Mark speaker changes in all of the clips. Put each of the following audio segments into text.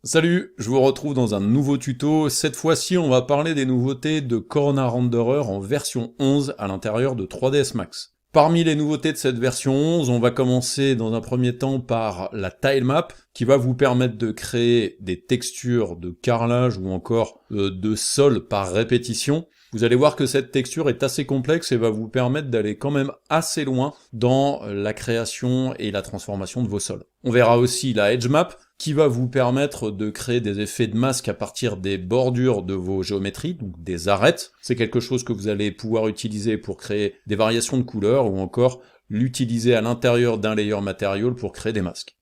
Speaker 1: Salut, je vous retrouve dans un nouveau tuto. Cette fois-ci, on va parler des nouveautés de Corona Renderer en version 11 à l'intérieur de 3ds Max. Parmi les nouveautés de cette version 11, on va commencer dans un premier temps par la tilemap, qui va vous permettre de créer des textures de carrelage ou encore de sol par répétition. Vous allez voir que cette texture est assez complexe et va vous permettre d'aller quand même assez loin dans la création et la transformation de vos sols. On verra aussi la edge map, qui va vous permettre de créer des effets de masque à partir des bordures de vos géométries, donc des arêtes. C'est quelque chose que vous allez pouvoir utiliser pour créer des variations de couleurs ou encore l'utiliser à l'intérieur d'un layer material pour créer des masques.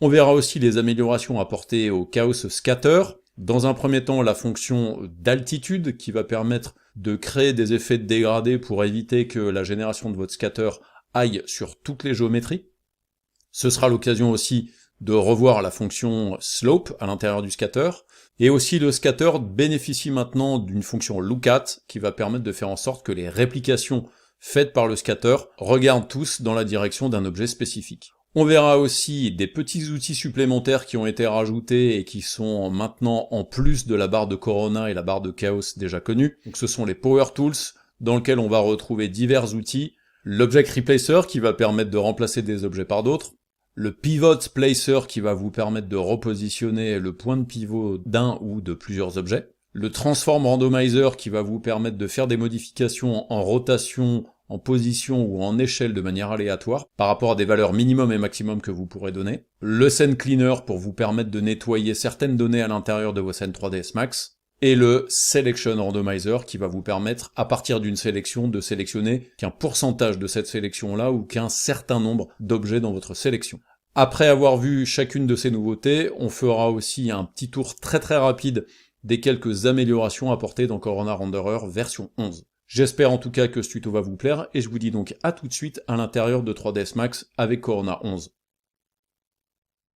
Speaker 1: On verra aussi les améliorations apportées au Chaos Scatter. Dans un premier temps, la fonction d'altitude qui va permettre de créer des effets de dégradé pour éviter que la génération de votre scatter aille sur toutes les géométries. Ce sera l'occasion aussi de revoir la fonction slope à l'intérieur du scatter, et aussi le scatter bénéficie maintenant d'une fonction lookat qui va permettre de faire en sorte que les réplications faites par le scatter regardent tous dans la direction d'un objet spécifique. On verra aussi des petits outils supplémentaires qui ont été rajoutés et qui sont maintenant en plus de la barre de Corona et la barre de Chaos déjà connues. Donc ce sont les Power Tools, dans lesquels on va retrouver divers outils, l'Object Replacer qui va permettre de remplacer des objets par d'autres, le Pivot Placer qui va vous permettre de repositionner le point de pivot d'un ou de plusieurs objets, le Transform Randomizer qui va vous permettre de faire des modifications en rotation, en position ou en échelle de manière aléatoire par rapport à des valeurs minimum et maximum que vous pourrez donner, le Scene Cleaner pour vous permettre de nettoyer certaines données à l'intérieur de vos scènes 3ds Max, et le Selection Randomizer qui va vous permettre, à partir d'une sélection, de sélectionner qu'un pourcentage de cette sélection-là ou qu'un certain nombre d'objets dans votre sélection. Après avoir vu chacune de ces nouveautés, on fera aussi un petit tour très rapide des quelques améliorations apportées dans Corona Renderer version 11. J'espère en tout cas que ce tuto va vous plaire, et je vous dis donc à tout de suite à l'intérieur de 3ds Max avec Corona 11.